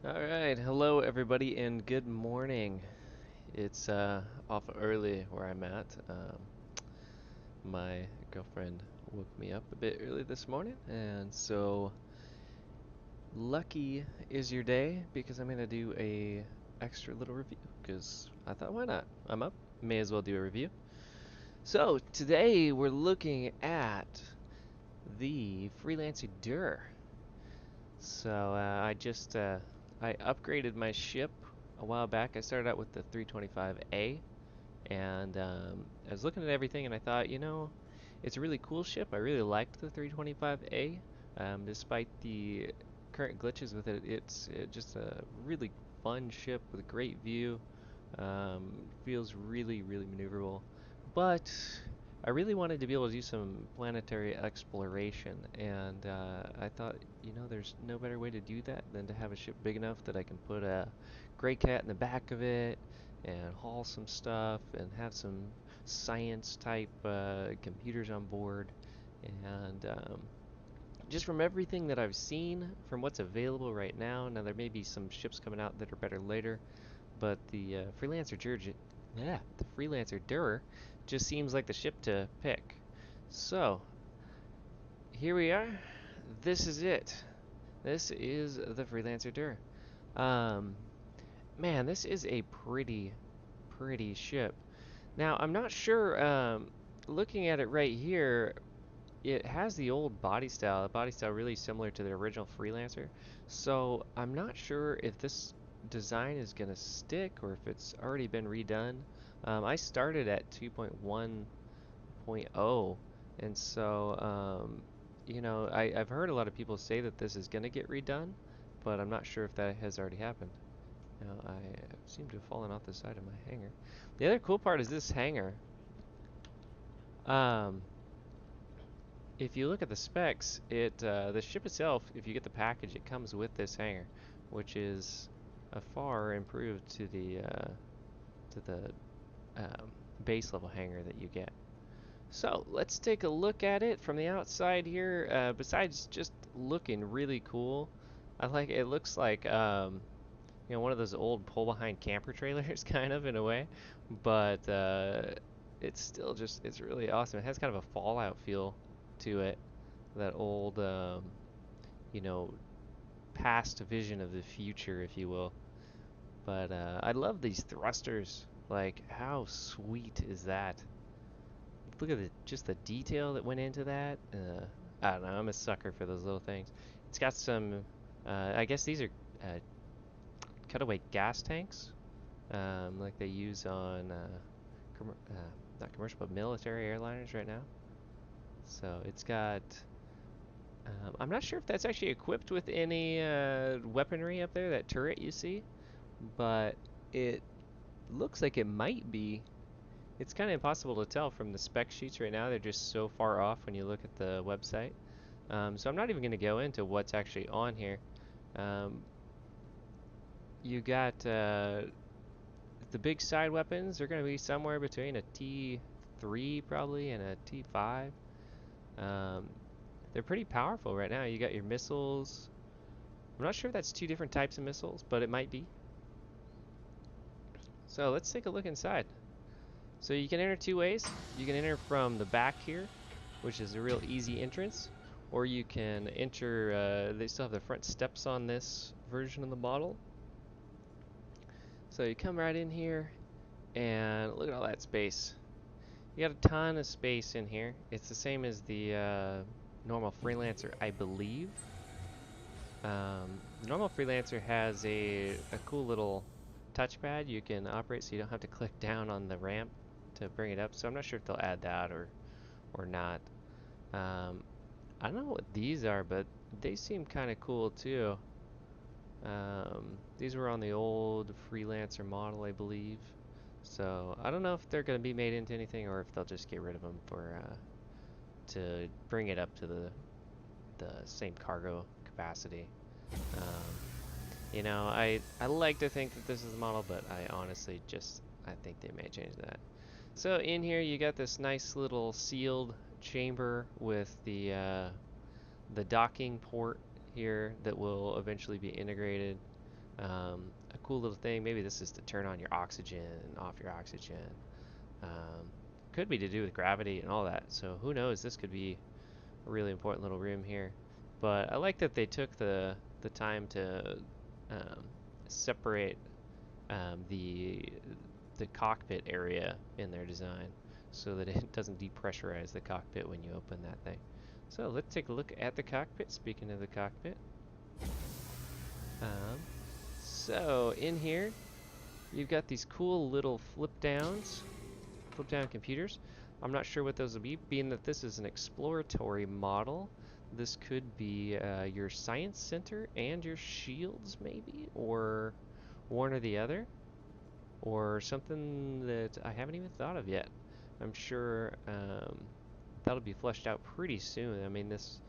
Alright, hello everybody and good morning. It's off early where I'm at. My girlfriend woke me up a bit early this morning, and so lucky is your day because I'm gonna do a extra little review because I thought why not? I'm up, may as well do a review. So today we're looking at the Freelancer Dur. So I upgraded my ship a while back. I started out with the 325A, and I was looking at everything, and I thought, it's a really cool ship. I really liked the 325A. Despite the current glitches with it, it's just a really fun ship with a great view. Feels really, really maneuverable. But I really wanted to be able to do some planetary exploration, and I thought, there's no better way to do that than to have a ship big enough that I can put a gray cat in the back of it and haul some stuff and have some science type computers on board. And just from everything that I've seen, from what's available right now there may be some ships coming out that are better later, but the Freelancer Dur just seems like the ship to pick. So here we are. This is it. This is the Freelancer Dur. Um, Man, this is a pretty ship. Now I'm not sure. Looking at it right here, it has the old body style. A body style really similar to the original Freelancer. So I'm not sure if this design is gonna stick or if it's already been redone. I started at 2.1.0, and so I've heard a lot of people say that this is gonna get redone, but I'm not sure if that has already happened. Now I seem to have fallen off the side of my hangar. The other cool part is this hangar. Um, if you look at the specs, the ship itself, if you get the package, it comes with this hangar, which is a far improved to the base level hangar that you get. So let's take a look at it from the outside here. Besides just looking really cool, I like it. Looks like one of those old pull behind camper trailers, kind of in a way, but it's still just it's really awesome. It has kind of a Fallout feel to it, that old you know past vision of the future, if you will. But I love these thrusters. Like, how sweet is that? Look at just the detail that went into that. I don't know. I'm a sucker for those little things. It's got some. I guess these are cutaway gas tanks, like they use on not commercial but military airliners right now. So it's got. I'm not sure if that's actually equipped with any weaponry up there. That turret you see, but it looks like it might be. It's kind of impossible to tell from the spec sheets right now. They're just so far off when you look at the website. So I'm not even going to go into what's actually on here. Um, you got the big side weapons. They're going to be somewhere between a T3 probably and a T5. Um, they're pretty powerful right now. You got your missiles. I'm not sure if that's two different types of missiles, but it might be. So let's take a look inside. So you can enter two ways. You can enter from the back here, which is a real easy entrance, or you can enter, they still have the front steps on this version of the model. So you come right in here, and look at all that space. You got a ton of space in here. It's the same as the normal Freelancer, I believe. The normal Freelancer has a cool little touchpad you can operate, so you don't have to click down on the ramp to bring it up. So I'm not sure if they'll add that or not. I don't know what these are, but they seem kind of cool too. These were on the old Freelancer model, I believe. So I don't know if they're going to be made into anything or if they'll just get rid of them for to bring it up to the same cargo capacity. Um, I like to think that this is the model, but I honestly just I think they may change that. So in here you got this nice little sealed chamber with the docking port here that will eventually be integrated. A cool little thing. Maybe this is to turn on your oxygen and off your oxygen. Um, could be to do with gravity and all that. So who knows? This could be a really important little room here. But I like that they took the time to um, separate the cockpit area in their design so that it doesn't depressurize the cockpit when you open that thing. So let's take a look at the cockpit. Speaking of the cockpit, um, so in here you've got these cool little flip down computers. I'm not sure what those will be, being that this is an exploratory model. This could be your science center and your shields, maybe, or one or the other, or something that I haven't even thought of yet. I'm sure that'll be fleshed out pretty soon. I mean, this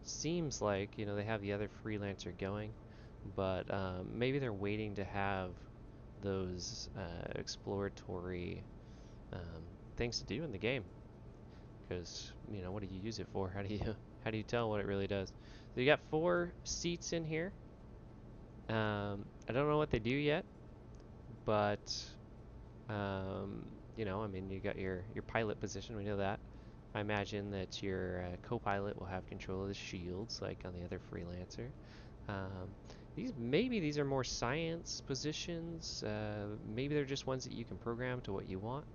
seems like, they have the other freelancer going, but maybe they're waiting to have those exploratory um, things to do in the game. Because, what do you use it for? How do you tell what it really does? So you got 4 seats in here. I don't know what they do yet, but I mean, you got your pilot position. We know that. I imagine that your co-pilot will have control of the shields, like on the other freelancer. Um, these are more science positions. Maybe they're just ones that you can program to what you want,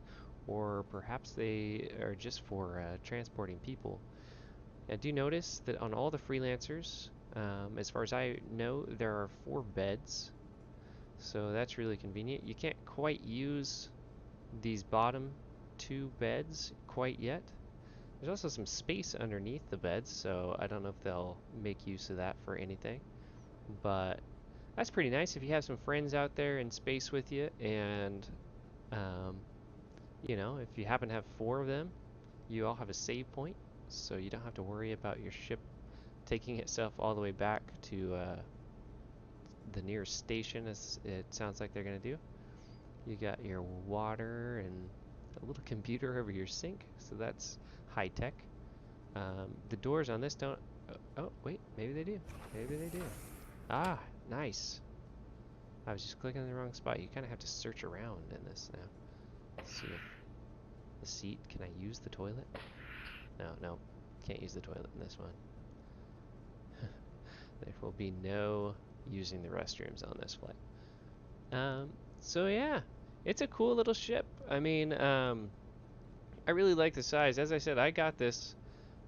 or perhaps they are just for transporting people. I do notice that on all the freelancers, as far as I know, there are 4 beds, so that's really convenient. You can't quite use these bottom 2 beds quite yet. There's also some space underneath the beds, so I don't know if they'll make use of that for anything. But that's pretty nice if you have some friends out there in space with you, and um, if you happen to have 4 of them, you all have a save point, so you don't have to worry about your ship taking itself all the way back to the nearest station, as it sounds like they're going to do. You got your water and a little computer over your sink, so that's high tech. The doors on this don't. Oh, wait, maybe they do. Maybe they do. Ah, nice. I was just clicking in the wrong spot. You kind of have to search around in this now. Let's see if the seat. Can I use the toilet? No, no, can't use the toilet in this one. There will be no using the restrooms on this flight. So yeah, it's a cool little ship. I mean, I really like the size. As I said, I got this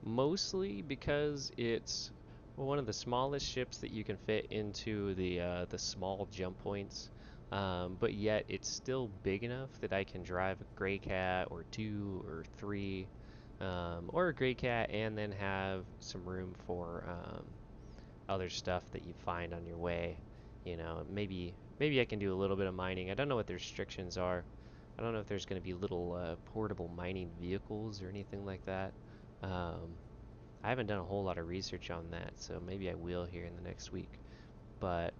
mostly because it's one of the smallest ships that you can fit into the small jump points. But yet it's still big enough that I can drive a gray cat or 2 or 3, or a gray cat, and then have some room for other stuff that you find on your way. Maybe I can do a little bit of mining. I don't know what the restrictions are. I don't know if there's going to be little portable mining vehicles or anything like that. Um, I haven't done a whole lot of research on that, so maybe I will here in the next week. But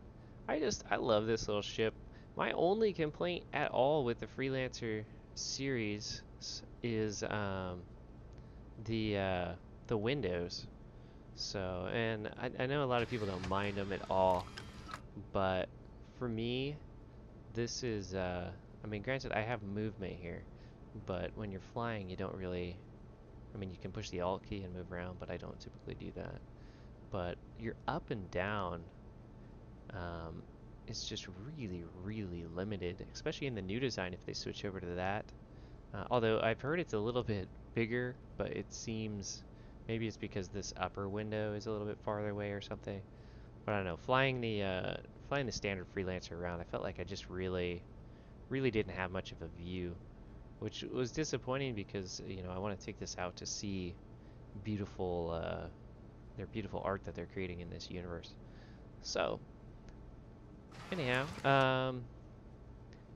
I love this little ship. My only complaint at all with the Freelancer series is the uh, the windows. So, and I know a lot of people don't mind them at all, but for me, this is, I mean, granted, I have movement here, but when you're flying, you don't really, I mean, you can push the Alt key and move around, but I don't typically do that. But your up and down, um, is just really, really limited, especially in the new design if they switch over to that. Although I've heard it's a little bit bigger, but it seems maybe it's because this upper window is a little bit farther away or something. But I don't know. Flying the standard freelancer around, I felt like I just really didn't have much of a view, which was disappointing because I want to take this out to see beautiful their beautiful art that they're creating in this universe. So anyhow,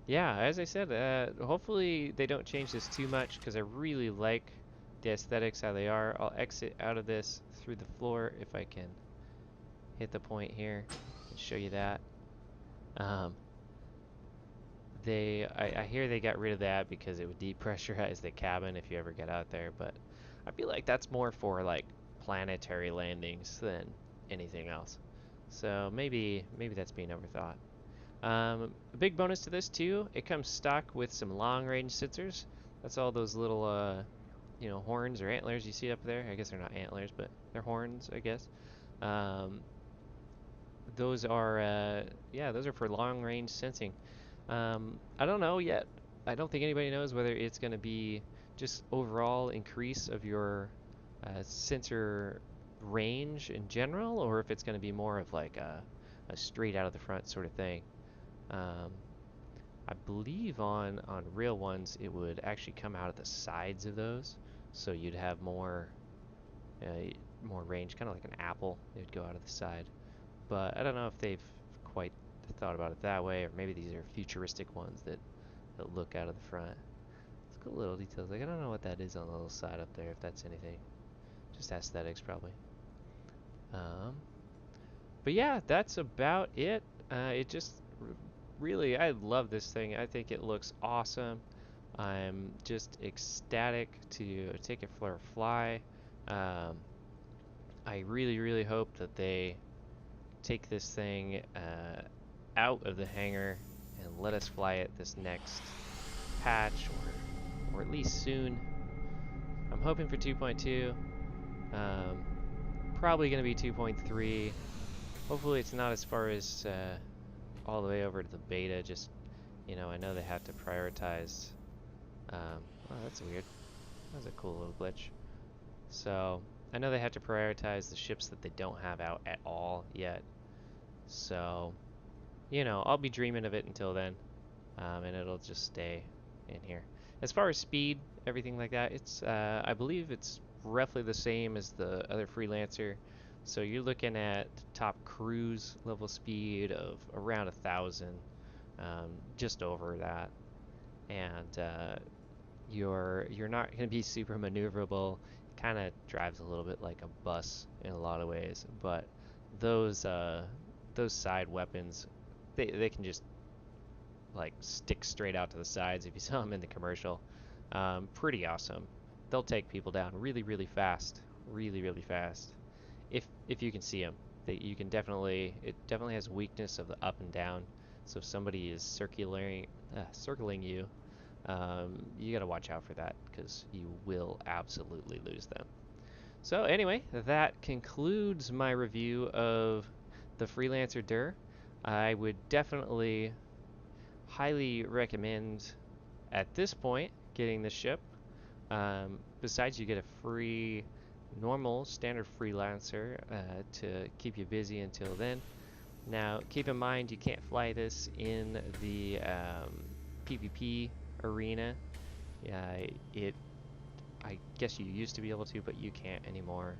yeah, as I said, hopefully they don't change this too much because I really like the aesthetics how they are. I'll exit out of this through the floor if I can hit the point here and show you that. Um, I hear they got rid of that because it would depressurize the cabin if you ever get out there, but I feel like that's more for like planetary landings than anything else. So maybe that's being overthought. A big bonus to this too, it comes stock with some long-range sensors. That's all those little, horns or antlers you see up there. I guess they're not antlers, but they're horns, I guess. Um, those are, yeah, those are for long-range sensing. I don't know yet. I don't think anybody knows whether it's going to be just overall increase of your sensor range in general, or if it's going to be more of like a straight out of the front sort of thing. Um, I believe on real ones it would actually come out of the sides of those, so you'd have more range, kind of like an apple. It would go out of the side, but I don't know if they've quite thought about it that way, or maybe these are futuristic ones that look out of the front. It's cool little details. Like I don't know what that is on the little side up there. If that's anything, just aesthetics probably. Um, but yeah, that's about it. It just really, I love this thing. I think it looks awesome. I'm just ecstatic to take it for a fly. Um, I really, really hope that they take this thing out of the hangar and let us fly it this next patch, or at least soon. I'm hoping for 2.2. Um, Probably going to be 2.3. Hopefully it's not as far as all the way over to the beta. Just, I know they have to prioritize. Oh, that's weird. That was a cool little glitch. So, I know they have to prioritize the ships that they don't have out at all yet. So, I'll be dreaming of it until then. And it'll just stay in here. As far as speed, everything like that, I believe it's roughly the same as the other Freelancer. So you're looking at top cruise level speed of around 1,000, just over that, and you're not going to be super maneuverable. Kind of drives a little bit like a bus in a lot of ways, but those those side weapons, they can just like stick straight out to the sides if you saw them in the commercial. Pretty awesome. They'll take people down really, really fast, really, really fast. If you can see them, you can it definitely has weakness of the up and down. So if somebody is circling you, you got to watch out for that because you will absolutely lose them. So anyway, that concludes my review of the Freelancer Dur. I would definitely highly recommend at this point getting the ship. Besides, you get a free normal standard freelancer to keep you busy until then. Now, keep in mind you can't fly this in the PvP arena. It I guess you used to be able to, but you can't anymore.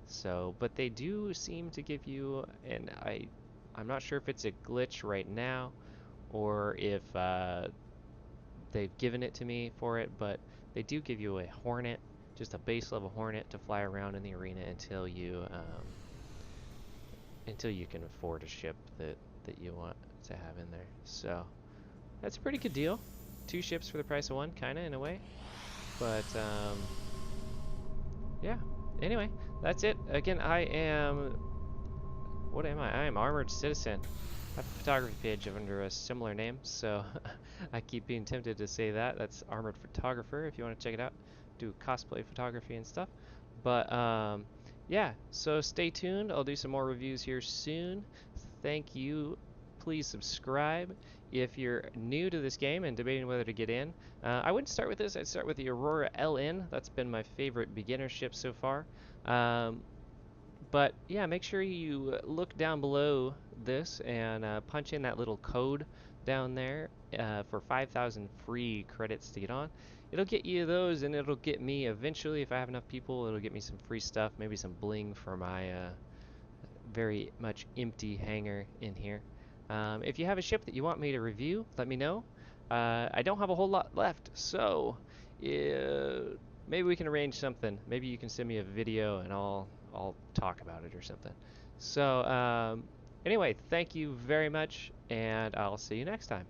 So, but they do seem to give you, and I'm not sure if it's a glitch right now or if they've given it to me for it, but they do give you a Hornet, just a base level Hornet to fly around in the arena until you can afford a ship that you want to have in there. So that's a pretty good deal. 2 ships for the price of 1, kind of in a way. But yeah. Anyway, that's it. Again, what am I? I am Armored Citizen. I have a photography page under a similar name, so I keep being tempted to say that. That's Armored Photographer if you want to check it out. Do cosplay photography and stuff. But yeah, so stay tuned. I'll do some more reviews here soon. Thank you. Please subscribe. If you're new to this game and debating whether to get in, I wouldn't start with this. I'd start with the Aurora LN. That's been my favorite beginner ship so far. But yeah, make sure you look down below this and punch in that little code down there for 5,000 free credits to get on. It'll get you those, and it'll get me eventually, if I have enough people, it'll get me some free stuff, maybe some bling for my very much empty hangar in here. If you have a ship that you want me to review, let me know. I don't have a whole lot left, so maybe we can arrange something. Maybe you can send me a video and I'll talk about it or something. So anyway, thank you very much, and I'll see you next time.